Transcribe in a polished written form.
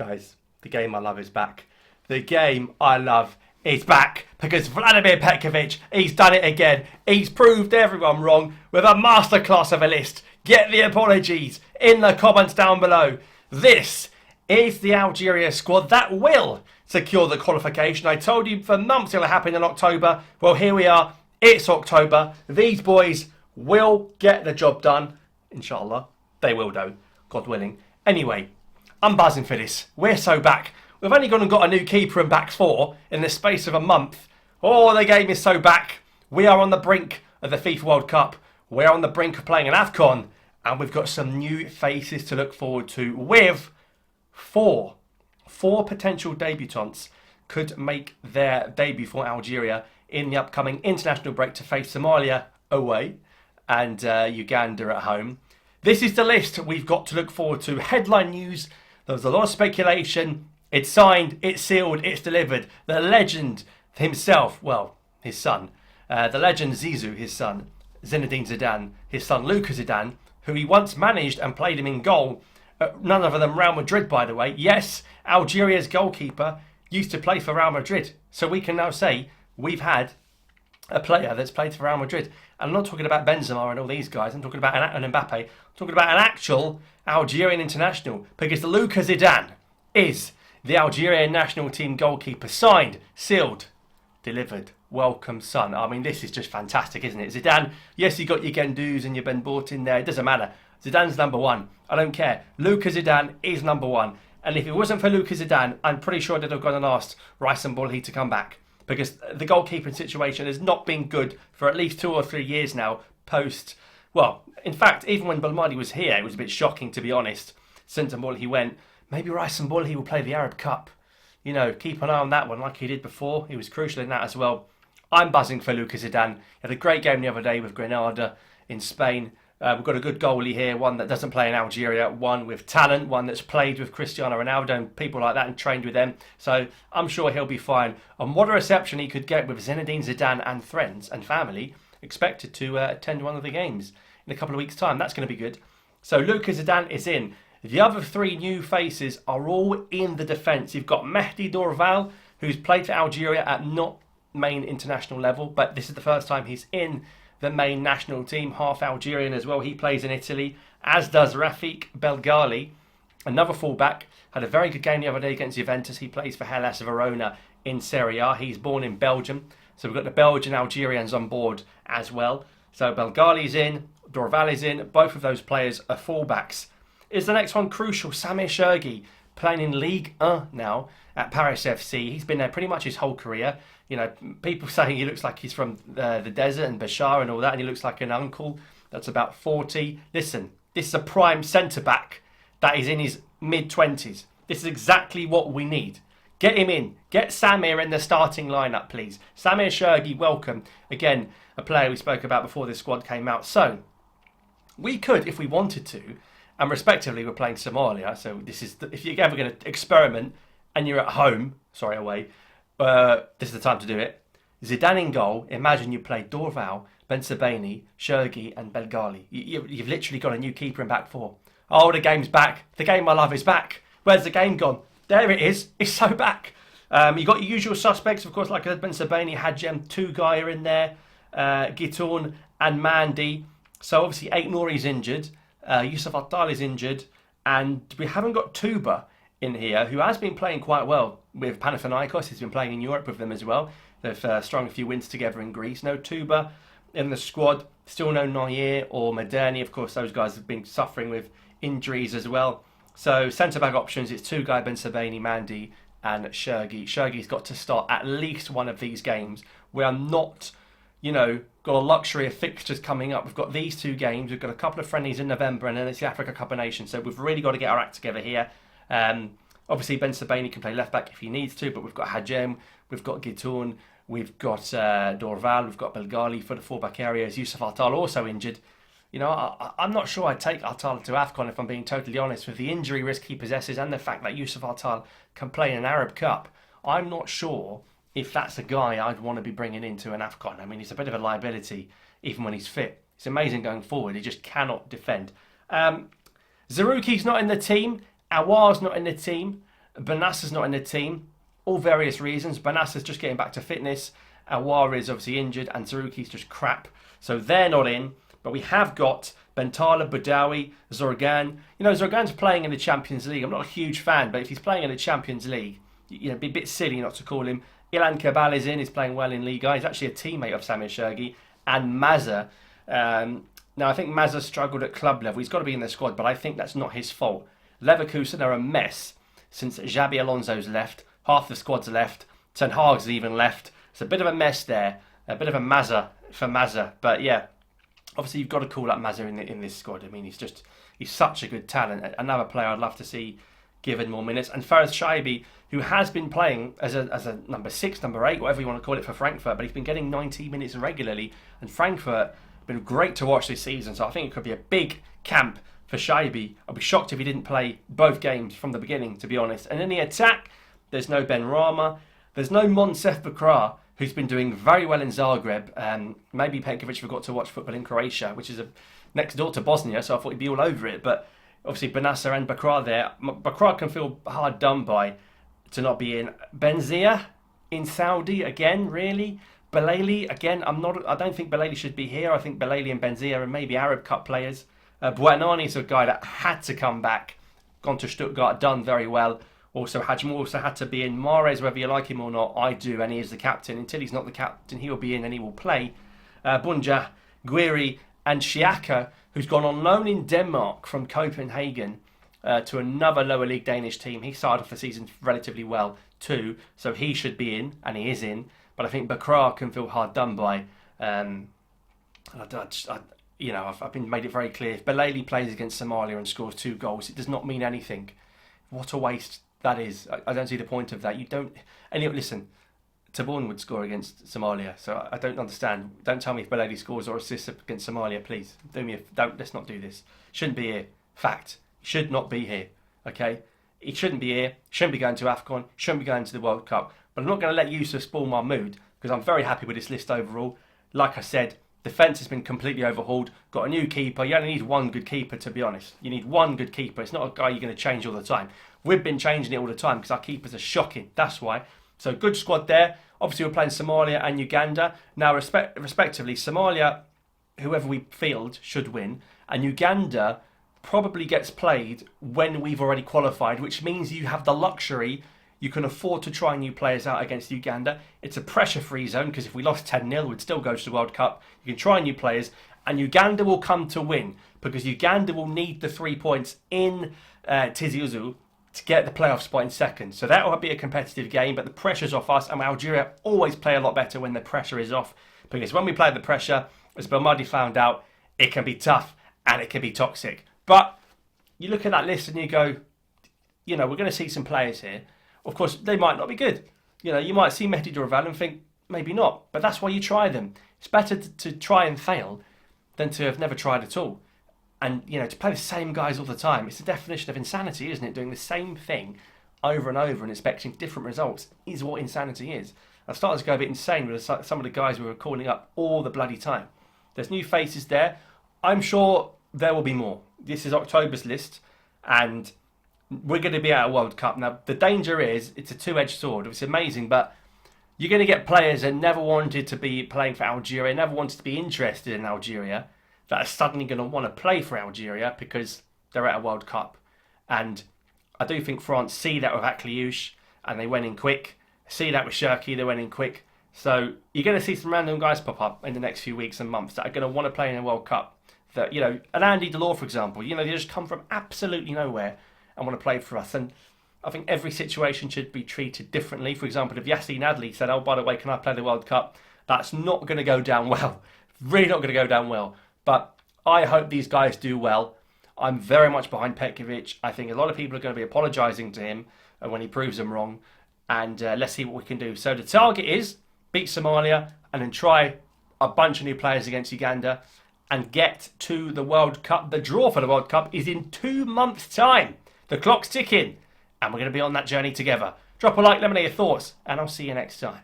Guys, the game I love is back. The game I love is back because Vladimir Petkovic, he's done it again. He's proved everyone wrong with a masterclass of a list. Get the apologies in the comments down below. This is the Algeria squad that will secure the qualification. I told you for months it'll happen in October. Well, here we are. It's October. These boys will get the job done. Inshallah. They will though, God willing. Anyway, I'm buzzing for this. We're so back. We've only gone and got a new keeper and back four in the space of a month. Oh, the game is so back. We are on the brink of the FIFA World Cup. We're on the brink of playing an AFCON. And we've got some new faces to look forward to with four potential debutants could make their debut for Algeria in the upcoming international break to face Somalia away and Uganda at home. This is the list we've got to look forward to. Headline news. There was a lot of speculation. It's signed, it's sealed, it's delivered. The legend himself, well, his son, the legend Zizou, his son, Zinedine Zidane, his son Luca Zidane, who he once managed and played him in goal. None other than Real Madrid, by the way. Yes, Algeria's goalkeeper used to play for Real Madrid. So we can now say we've had a player that's played for Real Madrid. And I'm not talking about Benzema and all these guys. I'm talking about an Mbappe. I'm talking about an actual Algerian international. Because the Luca Zidane is the Algerian national team goalkeeper. Signed, sealed, delivered. Welcome, son. I mean, this is just fantastic, isn't it? Zidane, yes, you got your Gendous and your Ben Bort in there. It doesn't matter. Zidane's number one. I don't care. Luca Zidane is number one. And if it wasn't for Luca Zidane, I'm pretty sure they'd have gone and asked Rice and Belghali to come back. Because the goalkeeping situation has not been good for at least 2 or 3 years now, post... Well, in fact, even when Belghali was here, it was a bit shocking, to be honest. Since he went, maybe Rice and Belghali will play the Arab Cup. You know, keep an eye on that one like he did before. He was crucial in that as well. I'm buzzing for Luca Zidane. He had a great game the other day with Granada in Spain. We've got a good goalie here, one that doesn't play in Algeria, one with talent, one that's played with Cristiano Ronaldo and people like that and trained with them. So I'm sure he'll be fine. And what a reception he could get with Zinedine Zidane and friends and family expected to attend one of the games in a couple of weeks' time. That's going to be good. So Luca Zidane is in. The other 3 new faces are all in the defence. You've got Mehdi Dorval, who's played for Algeria at not main international level, but this is the first time he's in the main national team, half Algerian as well. He plays in Italy, as does Rafik Belghali, another fullback. Had a very good game the other day against Juventus. He plays for Hellas Verona in Serie A. He's born in Belgium. So we've got the Belgian Algerians on board as well. So Belghali's in, Dorval is in. Both of those players are fullbacks. Is the next one crucial? Samir Chergui, playing in Ligue 1 now at Paris FC. He's been there pretty much his whole career. You know, people saying he looks like he's from the desert and Bashar and all that, and he looks like an uncle that's about 40. Listen, this is a prime centre-back that is in his mid-20s. This is exactly what we need. Get him in. Get Samir in the starting lineup, please. Samir Chergui, welcome. Again, a player we spoke about before this squad came out. So, we could, if we wanted to, and respectively, we're playing Somalia. So this is, if you're ever going to experiment and you're at home, sorry, away, this is the time to do it. Zidane in goal. Imagine you play Dorval, Ben Sebaini, Chergui and Belghali. You've literally got a new keeper in back four. Oh, the game's back. The game I love is back. Where's the game gone? There it is. It's so back. You got your usual suspects, of course, like Ben Sebaini, Hadjem, Tugay are in there, Gitoun and Mehdi. So obviously Ait-Nouri's injured. Yusuf Attal is injured. And we haven't got Tuba in here, who has been playing quite well with Panathinaikos. He's been playing in Europe with them as well. They've strung a few wins together in Greece. No Tuba in the squad. Still no Nair or Moderni. Of course, those guys have been suffering with injuries as well. So centre-back options, it's Tugay, Ben Sebaini, Mehdi and Chergui. Chergui's got to start at least one of these games. We are not, you know, got a luxury of fixtures coming up. We've got these 2 games. We've got a couple of friendlies in November and then it's the Africa Cup of Nations. So we've really got to get our act together here. Obviously, Ben Sebaini can play left back if he needs to, but we've got Hadjem, we've got Gitoun, we've got Dorval, we've got Belghali for the fullback areas. Yusuf Attal also injured. You know, I'm not sure I'd take Attal to AFCON if I'm being totally honest. With the injury risk he possesses and the fact that Yusuf Attal can play in an Arab Cup, I'm not sure if that's a guy I'd want to be bringing into an AFCON. I mean, he's a bit of a liability even when he's fit. It's amazing going forward. He just cannot defend. Zarouki's not in the team. Awar's not in the team. Benassa's not in the team. All various reasons. Benassa's just getting back to fitness. Awar is obviously injured, and Zarouki's just crap. So they're not in. But we have got Bentala, Boudaoui, Zorgan. You know, Zorgan's playing in the Champions League. I'm not a huge fan, but if he's playing in the Champions League, you know, it'd be a bit silly not to call him. Ilan Kabal is in. He's playing well in Liga. He's actually a teammate of Samir Chergui. And Mazza. Now, I think Mazza struggled at club level. He's got to be in the squad, but I think that's not his fault. Leverkusen are a mess since Xabi Alonso's left. Half the squad's left. Ten Hag's even left. It's a bit of a mess there. A bit of a Mazza for Mazza. But yeah, obviously you've got to call up Mazza in this squad. I mean, he's such a good talent. Another player I'd love to see given more minutes. And Faraz Shaibi, who has been playing as a number 6, number 8, whatever you want to call it for Frankfurt, but he's been getting 90 minutes regularly. And Frankfurt have been great to watch this season. So I think it could be a big camp for Shaibi. I'd be shocked if he didn't play both games from the beginning, to be honest. And in the attack, there's no Ben Rama. There's no Monsef Bakra, who's been doing very well in Zagreb. Maybe Petkovic forgot to watch football in Croatia, which is next door to Bosnia, so I thought he'd be all over it. But obviously Benassa and Bakra there. Bakra can feel hard done by to not be in. Benzia in Saudi again, really? Belghali again. I don't think Belghali should be here. I think Belghali and Benzia are maybe Arab Cup players. Buenani's a guy that had to come back. Gone to Stuttgart, done very well. Also, Hajm also had to be in. Mahrez, whether you like him or not, I do, and he is the captain. Until he's not the captain, he will be in and he will play. Bunja, Guiri, and Schiaka, who's gone on loan in Denmark from Copenhagen to another lower league Danish team. He started off the season relatively well too, so he should be in, and he is in. But I think Bakra can feel hard done by. I've been made it very clear. If Belghali plays against Somalia and scores 2 goals, it does not mean anything. What a waste that is. I don't see the point of that. You don't. And listen, Tabboune would score against Somalia, so I don't understand. Don't tell me if Belghali scores or assists against Somalia, please. Let's not do this. Shouldn't be here. Fact. Should not be here. Okay. He shouldn't be here. Shouldn't be going to AFCON. Shouldn't be going to the World Cup. But I'm not going to let Yusuf spoil my mood because I'm very happy with this list overall. Like I said, defence has been completely overhauled. Got a new keeper. You only need one good keeper, to be honest. You need one good keeper. It's not a guy you're going to change all the time. We've been changing it all the time because our keepers are shocking. That's why. So good squad there. Obviously, we're playing Somalia and Uganda. Now, respectively, Somalia, whoever we field, should win. And Uganda probably gets played when we've already qualified, which means you have the luxury. You can afford to try new players out against Uganda. It's a pressure-free zone because if we lost 10-0, we'd still go to the World Cup. You can try new players. And Uganda will come to win because Uganda will need the 3 points in Tizi Ouzou to get the playoff spot in second. So that will be a competitive game, but the pressure's off us. And Algeria always play a lot better when the pressure is off because when we play the pressure, as Belmadi found out, it can be tough and it can be toxic. But you look at that list and you go, we're going to see some players here. Of course, they might not be good. You might see Mehdi Dorval and think, maybe not. But that's why you try them. It's better to try and fail than to have never tried at all. And, to play the same guys all the time, it's the definition of insanity, isn't it? Doing the same thing over and over and expecting different results is what insanity is. I'm starting to go a bit insane with some of the guys we were calling up all the bloody time. There's new faces there. I'm sure there will be more. This is October's list, and we're going to be at a World Cup. Now, the danger is, it's a two-edged sword. It's amazing, but you're going to get players that never wanted to be playing for Algeria, never wanted to be interested in Algeria, that are suddenly going to want to play for Algeria because they're at a World Cup. And I do think France see that with Akliouche, and they went in quick. See that with Chergui, they went in quick. So you're going to see some random guys pop up in the next few weeks and months that are going to want to play in a World Cup. That, an Andy Delors, for example, they just come from absolutely nowhere and want to play for us. And I think every situation should be treated differently. For example, if Yassine Adli said, oh, by the way, can I play the World Cup? That's not going to go down well. Really not going to go down well. But I hope these guys do well. I'm very much behind Petkovic. I think a lot of people are going to be apologising to him when he proves them wrong. And let's see what we can do. So the target is beat Somalia and then try a bunch of new players against Uganda and get to the World Cup. The draw for the World Cup is in 2 months' time. The clock's ticking. And we're going to be on that journey together. Drop a like, let me know your thoughts. And I'll see you next time.